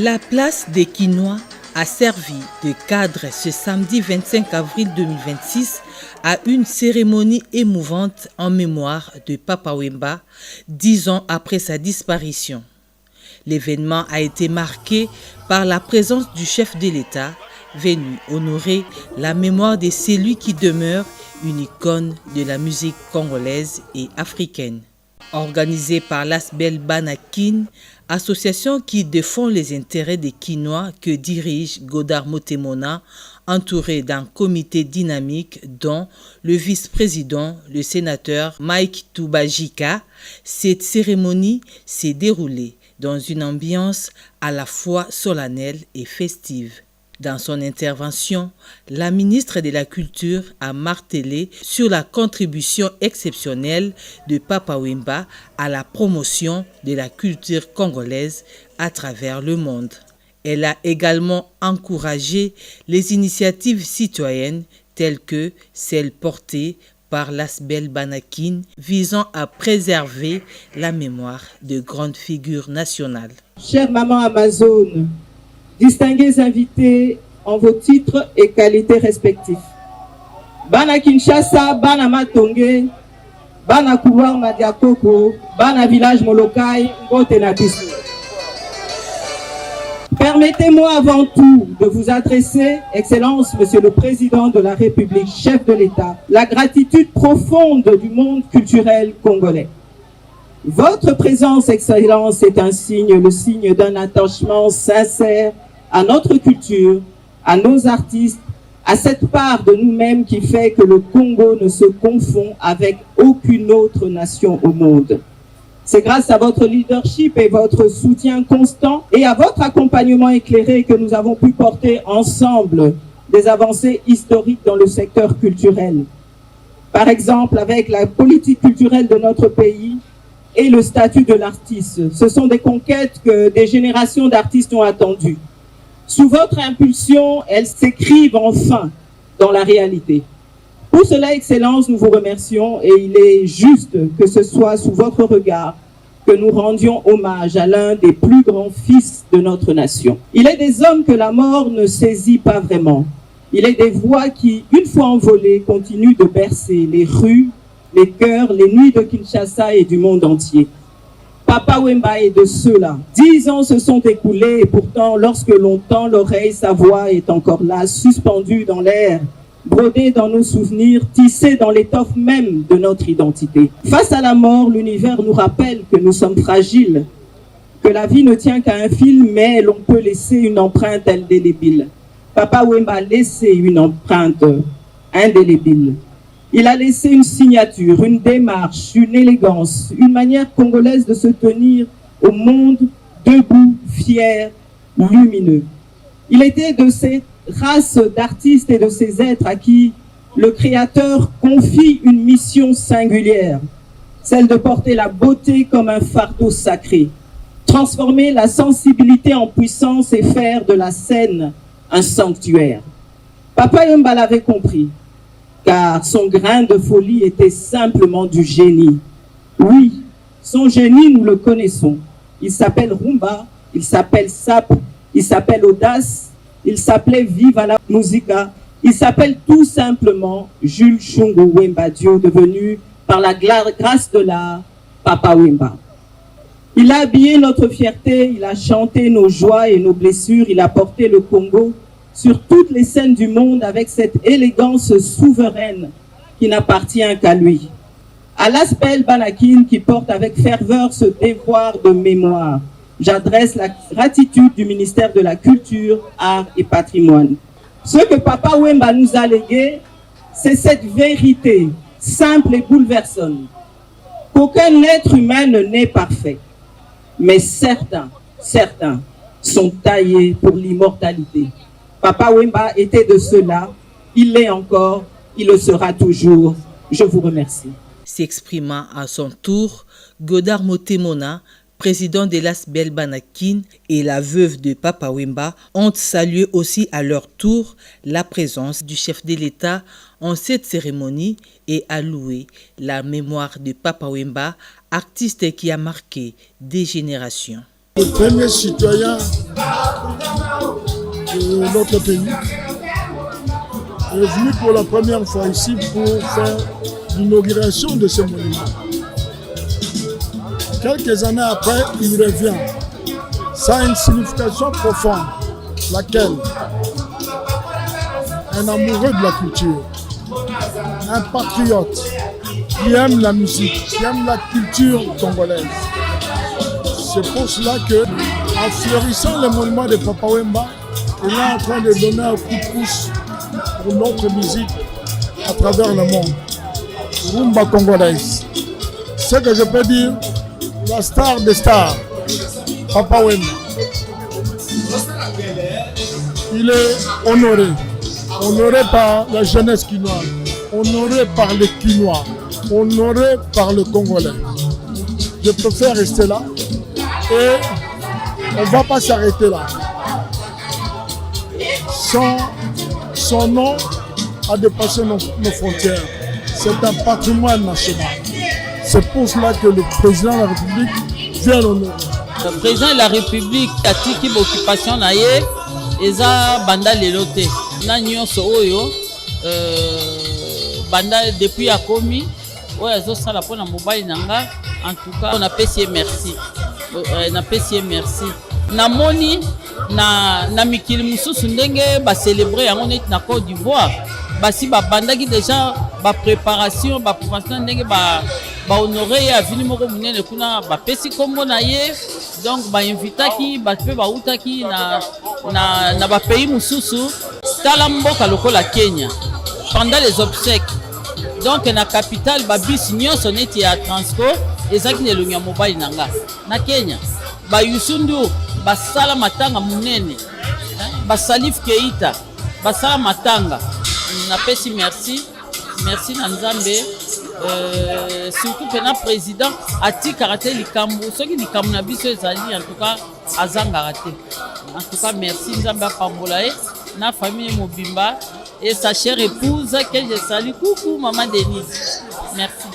La place des Quinois a servi de cadre ce samedi 25 avril 2026 à une cérémonie émouvante en mémoire de Papa Wemba, 10 ans après sa disparition. L'événement a été marqué par la présence du chef de l'État, venu honorer la mémoire de celui qui demeure une icône de la musique congolaise et africaine. Organisé par l'Asbel Banakin, association qui défend les intérêts des Quinois que dirige Godard Motemona, entouré d'un comité dynamique dont le vice-président, le sénateur Mike Toubajika, cette cérémonie s'est déroulée dans une ambiance à la fois solennelle et festive. Dans son intervention, la ministre de la Culture a martelé sur la contribution exceptionnelle de Papa Wemba à la promotion de la culture congolaise à travers le monde. Elle a également encouragé les initiatives citoyennes telles que celles portées par l'Asbel Banakin visant à préserver la mémoire de grandes figures nationales. Chère maman Amazon, distingués invités en vos titres et qualités respectifs. Bana Kinshasa, Bana Matonge, Bana Couloir Madiakoko, Bana Village Molokai, Ngote Nabisu. Permettez-moi avant tout de vous adresser, Excellence, Monsieur le Président de la République, chef de l'État, la gratitude profonde du monde culturel congolais. Votre présence, Excellence, est un signe, le signe d'un attachement sincère à notre culture, à nos artistes, à cette part de nous-mêmes qui fait que le Congo ne se confond avec aucune autre nation au monde. C'est grâce à votre leadership et votre soutien constant et à votre accompagnement éclairé que nous avons pu porter ensemble des avancées historiques dans le secteur culturel. Par exemple, avec la politique culturelle de notre pays et le statut de l'artiste. Ce sont des conquêtes que des générations d'artistes ont attendues. Sous votre impulsion, elles s'écrivent enfin dans la réalité. Pour cela, Excellence, nous vous remercions et il est juste que ce soit sous votre regard que nous rendions hommage à l'un des plus grands fils de notre nation. Il est des hommes que la mort ne saisit pas vraiment. Il est des voix qui, une fois envolées, continuent de bercer les rues, les cœurs, les nuits de Kinshasa et du monde entier. Papa Wemba est de ceux-là. 10 ans se sont écoulés et pourtant, lorsque l'on tend l'oreille, sa voix est encore là, suspendue dans l'air, brodée dans nos souvenirs, tissée dans l'étoffe même de notre identité. Face à la mort, l'univers nous rappelle que nous sommes fragiles, que la vie ne tient qu'à un fil, mais l'on peut laisser une empreinte indélébile. Papa Wemba a laissé une empreinte indélébile. Il a laissé une signature, une démarche, une élégance, une manière congolaise de se tenir au monde debout, fier, lumineux. Il était de cette race d'artistes et de ces êtres à qui le Créateur confie une mission singulière, celle de porter la beauté comme un fardeau sacré, transformer la sensibilité en puissance et faire de la scène un sanctuaire. Papa Wemba l'avait compris. Car son grain de folie était simplement du génie. Oui, son génie, nous le connaissons. Il s'appelle Rumba, il s'appelle Sap, il s'appelle Audace, il s'appelait Viva la Musica, il s'appelle tout simplement Jules Shungu Wemba Dio, devenu par la grâce de l'art, Papa Wemba. Il a habillé notre fierté, il a chanté nos joies et nos blessures, il a porté le Congo sur toutes les scènes du monde avec cette élégance souveraine qui n'appartient qu'à lui. À l'Asbel Banakin qui porte avec ferveur ce devoir de mémoire, j'adresse la gratitude du ministère de la Culture, Art et Patrimoine. Ce que Papa Wemba nous a légué, c'est cette vérité simple et bouleversante, qu'aucun être humain ne naît parfait, mais certains sont taillés pour l'immortalité. Papa Wemba était de ceux-là, il l'est encore, il le sera toujours. Je vous remercie. S'exprimant à son tour, Godard Motemona, président de l'Asbel Banakin et la veuve de Papa Wemba ont salué aussi à leur tour la présence du chef de l'État en cette cérémonie et a loué la mémoire de Papa Wemba, artiste qui a marqué des générations. Le premier citoyen de notre pays est venu pour la première fois ici pour faire l'inauguration de ce monument. Quelques années après, il revient. Ça a une signification profonde, laquelle un amoureux de la culture, un patriote qui aime la musique, qui aime la culture congolaise. C'est pour cela que, en fleurissant le monument de Papa Wemba, il est en train de donner un coup de pouce pour notre musique à travers le monde. Rumba congolaise. Ce que je peux dire, la star des stars, Papa Wemba. Il est honoré. Honoré par la jeunesse quinoise. Honoré par les Quinois. Honoré par le Congolais. Je préfère rester là. Et on ne va pas s'arrêter là. Son nom a dépassé nos frontières. C'est un patrimoine national. C'est pour cela que le président de la République vient l'honorer. Le président de la République a tiki l'occupation na ye eza banda lelo te. Na nyonso oyo banda depuis akomi oyo azosala mpona mobali nanga. En tout cas, on apprécie merci. On apprécie merci. Namoni na mikili mususu ndenge ba célébrer yango net na Côte d'Ivoire. Basi ba bandaki déjà ba préparation ndenge ba honorer ya vini moko munene kuna ba pesi kombo na ye. Donc ba invitaki ba pe ba utaki na ba pays mususu tala mboka lokola Kenya pendant les obsèques. Donc na capitale ba bis nyonso neti ya Transco ezaki ne lunya mobile nanga na Kenya ba Yusundu basala matanga munene ba Salif Keita basala matanga na pesi merci na Nzambe surtout pena président ati karaté likambo soki likambo na biso ezali en tout cas azanga raté en tout cas merci Nzambe apambola na famille mobimba et sa chère épouse que je salue. Coucou maman Denise. Merci.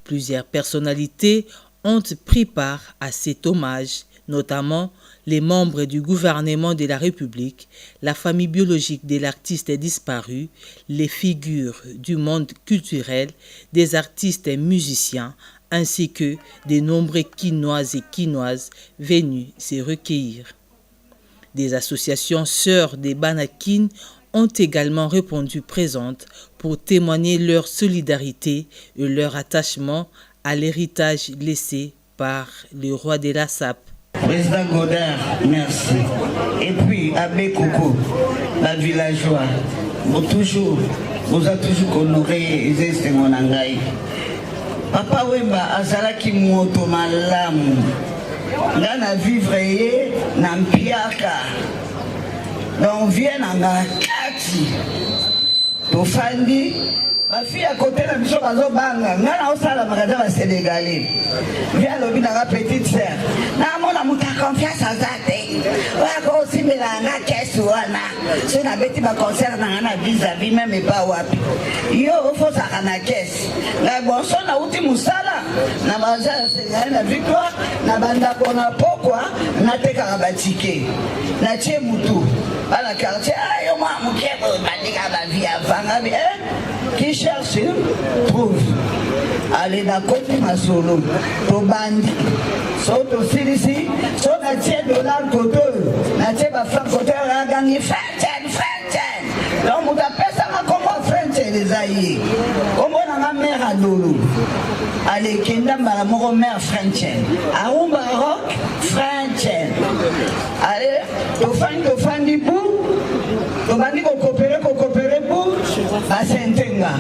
Plusieurs personnalités ont pris part à cet hommage, notamment les membres du gouvernement de la République, la famille biologique de l'artiste disparu, les figures du monde culturel, des artistes et musiciens, ainsi que de nombreux Quinois et Quinoises venus se recueillir. Des associations sœurs des Banakin ont également répondu présentes pour témoigner leur solidarité et leur attachement à l'héritage laissé par le roi de la SAP. Président Godard, merci. Et puis, Abbé Coco, la villageois, vous a toujours honoré Zeste Monangaï. Papa Wemba, azalaki moto malamu. Ngana vivre ye, nampiaka. Donc, viens en Akati. Tofandi. Ma fille à côté de Bichon Bazo Banga, n'a pas la magasin à Sénégalais. Viens le bin à la petite sœur. N'a mon amour ta confiance à Zate. Ouais, aussi, mais la n'a qu'est-ce ou ana. C'est la bête ma concert n'a vis-à-vis même et pas wapi. Yo, faut ça n'a qu'est-ce. La bonne son a outil moussala. N'a mangé à Sénégal, la victoire. N'a banda qu'on a pourquoi. N'a te karabatike. N'a tché moutou. À la quartier, ah, yo, moi, mon kèbre, bandika la vie avant. Qui cherche, trouve. Allez dans côté Masolo, to bandi, so to silisi, so na tie dollar koto, na tie ba franc koto la gagné Frenchen. Donc on appelle ça comment Frenchen les aïe. Comment on a ma mère à Dolo. Allez kenda mala moro mère Frenchen. A Umba rock Frenchen. Allez, to fandi bou. To bandi ko coopérer pour à Sentenga.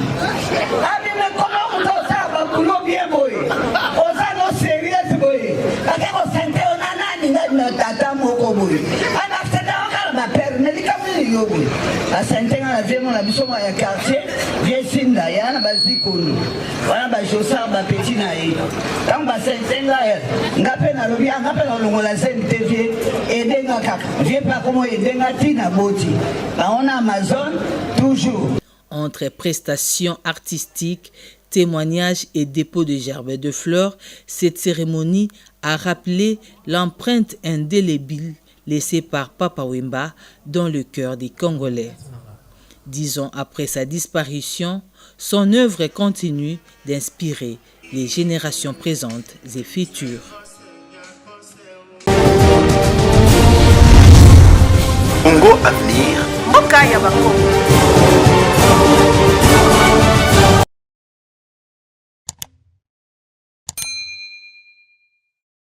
Ah mais comment on doit ça va pour bien boy. On ça no sérieux boy. Parce que Sente on a nani na tata moko boy. Ana feta on va perdre ne likamini yo boy. À Sentenga la vie mon abiso ma ya quartier, bien sinda ya na bazikonu. Wana ba josa ba petit na ye. Tant ba Sentenga ngape na lobi ngape na longola SMTV edenga kaka. Viens pas comment edenga tina boti. Ba on a Amazon toujours. Entre prestations artistiques, témoignages et dépôt de gerbes de fleurs, cette cérémonie a rappelé l'empreinte indélébile laissée par Papa Wemba dans le cœur des Congolais. 10 ans après sa disparition, son œuvre continue d'inspirer les générations présentes et futures. Congo Avenir.